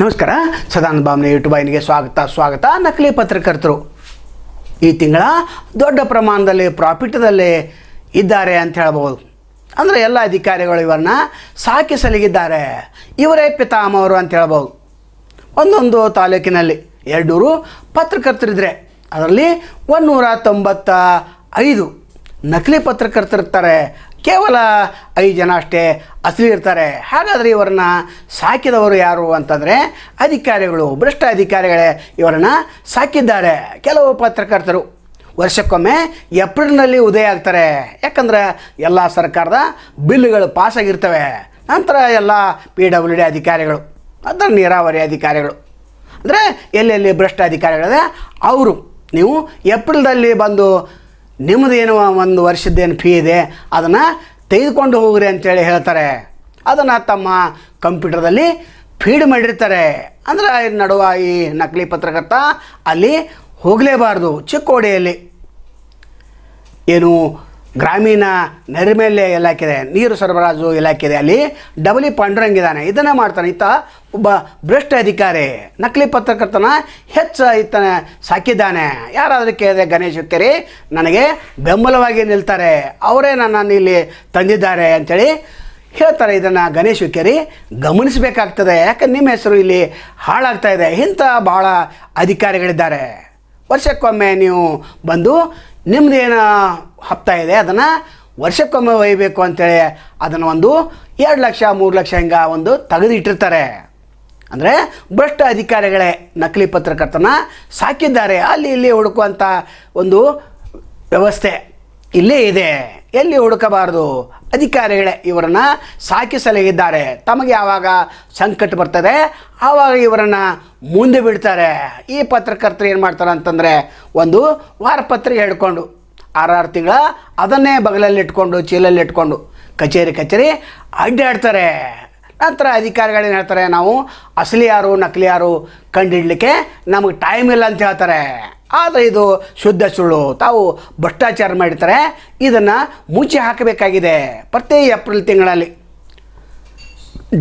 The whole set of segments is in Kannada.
ನಮಸ್ಕಾರ. ಸದಾನಂದ ಭಾವನೆ ಯೂಟ್ಯೂಬ್ ವಾಹಿನಿಗೆ ಸ್ವಾಗತ. ನಕಲಿ ಪತ್ರಕರ್ತರು ಈ ತಿಂಗಳ ದೊಡ್ಡ ಪ್ರಮಾಣದಲ್ಲಿ ಪ್ರಾಫಿಟ್ದಲ್ಲಿ ಇದ್ದಾರೆ ಅಂತ ಹೇಳ್ಬೋದು. ಅಂದರೆ ಎಲ್ಲ ಅಧಿಕಾರಿಗಳು ಇವರನ್ನ ಸಾಕಿ ಸಲಗಿದ್ದಾರೆ. ಇವರೇ ಪಿತಾಮಹರು ಅಂತ ಹೇಳ್ಬೋದು. ಒಂದೊಂದು ತಾಲೂಕಿನಲ್ಲಿ 200 ಪತ್ರಕರ್ತರಿದ್ದರೆ ಅದರಲ್ಲಿ 195 ನಕಲಿ ಪತ್ರಕರ್ತರಿರ್ತಾರೆ. ಕೇವಲ 5 ಜನ ಅಷ್ಟೇ ಅಸಲಿ ಇರ್ತಾರೆ. ಹಾಗಾದರೆ ಇವರನ್ನು ಸಾಕಿದವರು ಯಾರು ಅಂತಂದರೆ ಅಧಿಕಾರಿಗಳು, ಭ್ರಷ್ಟ ಅಧಿಕಾರಿಗಳೇ ಇವರನ್ನು ಸಾಕಿದ್ದಾರೆ. ಕೆಲವು ಪತ್ರಕರ್ತರು ವರ್ಷಕ್ಕೊಮ್ಮೆ ಏಪ್ರಿಲ್ನಲ್ಲಿ ಉದಯ ಆಗ್ತಾರೆ. ಯಾಕಂದರೆ ಎಲ್ಲ ಸರ್ಕಾರದ ಬಿಲ್ಗಳು ಪಾಸಾಗಿರ್ತವೆ. ನಂತರ ಎಲ್ಲ PWD ಅಧಿಕಾರಿಗಳು, ಅದರ ನೀರಾವರಿ ಅಧಿಕಾರಿಗಳು, ಅಂದರೆ ಎಲ್ಲೆಲ್ಲಿ ಭ್ರಷ್ಟ ಅಧಿಕಾರಿಗಳಿದೆ ಅವರು ನೀವು ಏಪ್ರಿಲ್ದಲ್ಲಿ ಬಂದು ನಿಮ್ಮದೇನು ಒಂದು ವರ್ಷದ್ದೇನು ಫೀ ಇದೆ ಅದನ್ನು ತೆಗೆದುಕೊಂಡು ಹೋಗ್ರಿ ಅಂತೇಳಿ ಹೇಳ್ತಾರೆ. ಅದನ್ನು ತಮ್ಮ ಕಂಪ್ಯೂಟರ್ದಲ್ಲಿ ಫೀಡ್ ಮಾಡಿರ್ತಾರೆ. ಅಂದರೆ ನಡುವ ಈ ನಕಲಿ ಪತ್ರಕರ್ತ ಅಲ್ಲಿ ಹೋಗಲೇಬಾರ್ದು. ಚಿಕ್ಕೋಡಿಯಲ್ಲಿ ಏನು ಗ್ರಾಮೀಣ ನೈರ್ಮಲ್ಯ ಇಲಾಖೆ ಇದೆ, ನೀರು ಸರಬರಾಜು ಇಲಾಖೆ ಇದೆ, ಅಲ್ಲಿ ಡಬಲಿ ಪಾಂಡುರಂಗಿದ್ದಾನೆ. ಇದನ್ನೇ ಮಾಡ್ತಾನೆ. ಈತ ಒಬ್ಬ ಭ್ರಷ್ಟ ಅಧಿಕಾರಿ, ನಕಲಿ ಪತ್ರಕರ್ತನ ಹೆಚ್ಚು ಈತನ ಸಾಕಿದ್ದಾನೆ. ಯಾರಾದರೂ ಕೇಳಿದ್ರೆ ಗಣೇಶ್ ಹುಕ್ಕೇರಿ ನನಗೆ ಬೆಂಬಲವಾಗಿ ನಿಲ್ತಾರೆ, ಅವರೇ ನನ್ನನ್ನು ಇಲ್ಲಿ ತಂದಿದ್ದಾರೆ ಅಂಥೇಳಿ ಹೇಳ್ತಾರೆ. ಇದನ್ನು ಗಣೇಶ್ ಹುಕ್ಕೇರಿ ಗಮನಿಸಬೇಕಾಗ್ತದೆ. ಯಾಕಂದ್ರೆ ನಿಮ್ಮ ಹೆಸರು ಇಲ್ಲಿ ಹಾಳಾಗ್ತಾಯಿದೆ. ಇಂಥ ಭಾಳ ಅಧಿಕಾರಿಗಳಿದ್ದಾರೆ. ವರ್ಷಕ್ಕೊಮ್ಮೆ ನೀವು ಬಂದು ನಿಮ್ಮದೇನು ಹಪ್ತಾ ಇದೆ ಅದನ್ನು ವರ್ಷಕ್ಕೊಮ್ಮೆ ಒಯ್ಯಬೇಕು ಅಂಥೇಳಿ ಅದನ್ನು 2 ಲಕ್ಷ 3 ಲಕ್ಷ ಹಿಂಗೆ ತೆಗೆದಿಟ್ಟಿರ್ತಾರೆ. ಅಂದರೆ ಭ್ರಷ್ಟ ಅಧಿಕಾರಿಗಳೇ ನಕಲಿ ಪತ್ರಕರ್ತನ ಸಾಕಿದ್ದಾರೆ. ಅಲ್ಲಿ ಇಲ್ಲಿ ಹುಡುಕುವಂಥ ವ್ಯವಸ್ಥೆ ಇಲ್ಲೇ ಇದೆ. ಎಲ್ಲಿ ಹುಡುಕಬಾರ್ದು. ಅಧಿಕಾರಿಗಳೇ ಇವರನ್ನು ಸಾಕಿ ಸಲಹಿದ್ದಾರೆ. ತಮಗೆ ಯಾವಾಗ ಸಂಕಟ ಬರ್ತದೆ ಆವಾಗ ಇವರನ್ನು ಮುಂದೆ ಬಿಡ್ತಾರೆ. ಈ ಪತ್ರಕರ್ತರು ಏನು ಮಾಡ್ತಾರೆ ಅಂತಂದರೆ ವಾರಪತ್ರಿಕೆ ಹಿಡ್ಕೊಂಡು 6 ತಿಂಗಳ ಅದನ್ನೇ ಬಗಲಲ್ಲಿ ಇಟ್ಕೊಂಡು ಚೀಲಲ್ಲಿ ಇಟ್ಕೊಂಡು ಕಚೇರಿ ಅಡ್ಡಾಡ್ತಾರೆ. ನಂತರ ಅಧಿಕಾರಿಗಳೇನು ಹೇಳ್ತಾರೆ, ನಾವು ಅಸಲಿ ಯಾರು ನಕಲಿ ಯಾರು ಕಂಡುಹಿಡಲಿಕ್ಕೆ ನಮಗೆ ಟೈಮ್ ಇಲ್ಲ ಅಂತ ಹೇಳ್ತಾರೆ. ಆದರೆ ಇದು ಶುದ್ಧ ಸುಳ್ಳು. ತಾವು ಭ್ರಷ್ಟಾಚಾರ ಮಾಡಿರ್ತಾರೆ. ಇದನ್ನು ಮುಚ್ಚಿ ಹಾಕಬೇಕಾಗಿದೆ. ಪ್ರತಿ ಏಪ್ರಿಲ್ ತಿಂಗಳಲ್ಲಿ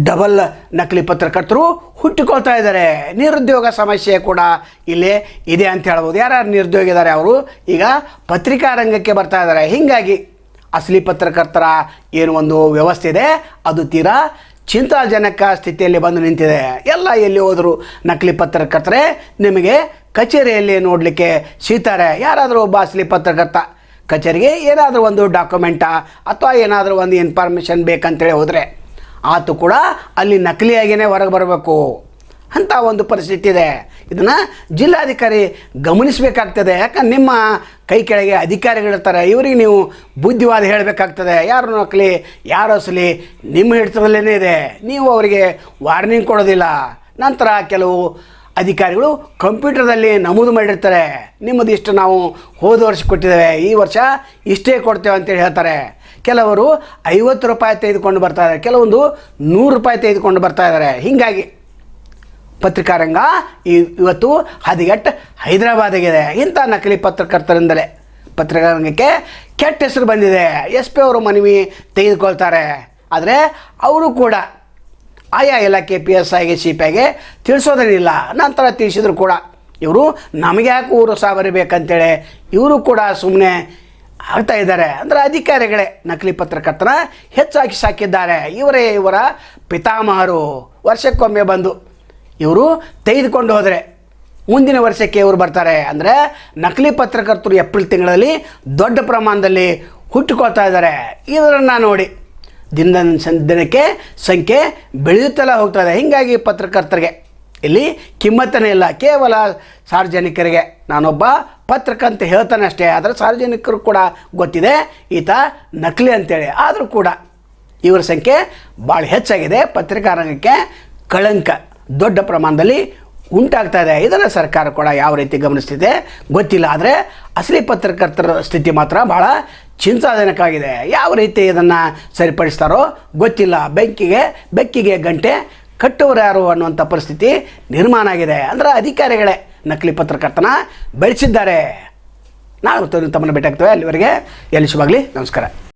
ಡಬಲ್ ನಕಲಿ ಪತ್ರಕರ್ತರು ಹುಟ್ಟಿಕೊಳ್ತಾ ಇದ್ದಾರೆ. ನಿರುದ್ಯೋಗ ಸಮಸ್ಯೆ ಕೂಡ ಇಲ್ಲೇ ಇದೆ ಅಂತ ಹೇಳ್ಬೋದು. ಯಾರ್ಯಾರು ನಿರುದ್ಯೋಗ ಇದ್ದಾರೆ ಅವರು ಈಗ ಪತ್ರಿಕಾ ರಂಗಕ್ಕೆ ಬರ್ತಾ ಇದ್ದಾರೆ. ಹೀಗಾಗಿ ಅಸಲಿ ಪತ್ರಕರ್ತರ ಏನು ವ್ಯವಸ್ಥೆ ಇದೆ ಅದು ತೀರಾ ಚಿಂತಾಜನಕ ಸ್ಥಿತಿಯಲ್ಲಿ ಬಂದು ನಿಂತಿದೆ. ಎಲ್ಲ ಎಲ್ಲಿ ಹೋದರೂ ನಕಲಿ ಪತ್ರಕರ್ತರೆ ನಿಮಗೆ ಕಚೇರಿಯಲ್ಲಿ ನೋಡಲಿಕ್ಕೆ ಸಿಗ್ತಾರೆ. ಯಾರಾದರೂ ಒಬ್ಬ ಅಸಲಿ ಪತ್ರಕರ್ತ ಕಚೇರಿಗೆ ಏನಾದರೂ ಡಾಕ್ಯುಮೆಂಟ ಅಥವಾ ಏನಾದರೂ ಇನ್ಫಾರ್ಮೇಷನ್ ಬೇಕಂತೇಳಿ ಹೋದರೆ ಆತು ಕೂಡ ಅಲ್ಲಿ ನಕಲಿಯಾಗಿಯೇ ಹೊರಗೆ ಬರಬೇಕು ಅಂಥ ಪರಿಸ್ಥಿತಿ ಇದೆ. ಇದನ್ನು ಜಿಲ್ಲಾಧಿಕಾರಿ ಗಮನಿಸಬೇಕಾಗ್ತದೆ. ಯಾಕಂದ್ರೆ ನಿಮ್ಮ ಕೈ ಕೆಳಗೆ ಅಧಿಕಾರಿಗಳಿರ್ತಾರೆ. ಇವರಿಗೆ ನೀವು ಬುದ್ಧಿವಾದ ಹೇಳಬೇಕಾಗ್ತದೆ. ಯಾರು ನಕಲಿ ಯಾರು ಅಸಲಿ ನಿಮ್ಮ ಹಿಡಿತದಲ್ಲೇ ಇದೆ. ನೀವು ಅವರಿಗೆ ವಾರ್ನಿಂಗ್ ಕೊಡೋದಿಲ್ಲ. ನಂತರ ಕೆಲವು ಅಧಿಕಾರಿಗಳು ಕಂಪ್ಯೂಟರ್ದಲ್ಲಿ ನಮೂದು ಮಾಡಿರ್ತಾರೆ. ನಿಮ್ಮದು ಇಷ್ಟು ನಾವು ಹೋದ ವರ್ಷ ಕೊಟ್ಟಿದ್ದೇವೆ, ಈ ವರ್ಷ ಇಷ್ಟೇ ಕೊಡ್ತೇವೆ ಅಂತೇಳಿ ಹೇಳ್ತಾರೆ. ಕೆಲವರು 50 ರೂಪಾಯಿ ತೆಗೆದುಕೊಂಡು ಬರ್ತಾಯಿದ್ದಾರೆ, ಕೆಲವೊಂದು 100 ರೂಪಾಯಿ ತೆಗೆದುಕೊಂಡು ಬರ್ತಾಯಿದ್ದಾರೆ. ಹೀಗಾಗಿ ಪತ್ರಿಕಾರಂಗ ಇವತ್ತು ಹದಗೆಟ್ಟು ಹೈದರಾಬಾದಿಗಿದೆ. ಇಂಥ ನಕಲಿ ಪತ್ರಕರ್ತರಿಂದಲೇ ಪತ್ರಿಕಾರಂಗಕ್ಕೆ ಕೆಟ್ಟ ಹೆಸರು ಬಂದಿದೆ. SP ಅವರು ಮನವಿ ತೆಗೆದುಕೊಳ್ತಾರೆ. ಆದರೆ ಅವರು ಕೂಡ ಆಯಾ ಇಲಾಖೆ PSIಗೆ CPIಗೆ ತಿಳಿಸೋದೇನಿಲ್ಲ. ನಂತರ ತಿಳಿಸಿದ್ರು ಕೂಡ ಇವರು ನಮಗೆ ಯಾಕೆ ಊರು ಸಹ ಬರಬೇಕಂತೇಳಿ ಇವರು ಕೂಡ ಸುಮ್ಮನೆ ಆಗ್ತಾ ಇದ್ದಾರೆ. ಅಂದರೆ ಅಧಿಕಾರಿಗಳೇ ನಕಲಿ ಪತ್ರಕರ್ತನ ಹೆಚ್ಚಾಗಿ ಸಾಕಿದ್ದಾರೆ. ಇವರ ಪಿತಾಮಹರು. ವರ್ಷಕ್ಕೊಮ್ಮೆ ಬಂದು ಇವರು ತೆಗೆದುಕೊಂಡು ಹೋದರೆ ಮುಂದಿನ ವರ್ಷಕ್ಕೆ ಇವರು ಬರ್ತಾರೆ. ಅಂದರೆ ನಕಲಿ ಪತ್ರಕರ್ತರು ಏಪ್ರಿಲ್ ತಿಂಗಳಲ್ಲಿ ದೊಡ್ಡ ಪ್ರಮಾಣದಲ್ಲಿ ಹುಟ್ಟಿಕೊಳ್ತಾ ಇದ್ದಾರೆ. ಇವರನ್ನು ನೋಡಿ ದಿನಕ್ಕೆ ಸಂಖ್ಯೆ ಬೆಳೆಯುತ್ತಲೇ ಹೋಗ್ತದೆ. ಹೀಗಾಗಿ ಪತ್ರಕರ್ತರಿಗೆ ಇಲ್ಲಿ ಕಿಮ್ಮತ್ತನೇ ಇಲ್ಲ. ಕೇವಲ ಸಾರ್ವಜನಿಕರಿಗೆ ನಾನೊಬ್ಬ ಪತ್ರಕ ಅಂತ ಹೇಳ್ತಾನೆ ಅಷ್ಟೇ. ಆದರೆ ಸಾರ್ವಜನಿಕರು ಕೂಡ ಗೊತ್ತಿದೆ ಈತ ನಕಲಿ ಅಂತೇಳಿ. ಆದರೂ ಕೂಡ ಇವರ ಸಂಖ್ಯೆ ಭಾಳ ಹೆಚ್ಚಾಗಿದೆ. ಪತ್ರಿಕಾ ರಂಗಕ್ಕೆ ಕಳಂಕ ದೊಡ್ಡ ಪ್ರಮಾಣದಲ್ಲಿ ಉಂಟಾಗ್ತಾ ಇದೆ. ಇದನ್ನು ಸರ್ಕಾರ ಕೂಡ ಯಾವ ರೀತಿ ಗಮನಿಸ್ತಿದೆ ಗೊತ್ತಿಲ್ಲ. ಆದರೆ ಅಸಲಿ ಪತ್ರಕರ್ತರ ಸ್ಥಿತಿ ಮಾತ್ರ ಭಾಳ ಚಿಂತಾಜನಕವಾಗಿದೆ. ಯಾವ ರೀತಿ ಇದನ್ನು ಸರಿಪಡಿಸ್ತಾರೋ ಗೊತ್ತಿಲ್ಲ. ಬೆಕ್ಕಿಗೆ ಗಂಟೆ ಕಟ್ಟುವರು ಯಾರು ಅನ್ನುವಂಥ ಪರಿಸ್ಥಿತಿ ನಿರ್ಮಾಣ ಆಗಿದೆ. ಅಂದರೆ ಅಧಿಕಾರಿಗಳೇ ನಕಲಿ ಪತ್ರಕರ್ತನ ಬೆಳೆಸಿದ್ದಾರೆ. ನಾವು ತಮ್ಮನ್ನು ಭೇಟಿ ಆಗ್ತೇವೆ. ಅಲ್ಲಿವರೆಗೆ ಎಲ್ಲಿ ಶುಭಾಗಲಿ. ನಮಸ್ಕಾರ.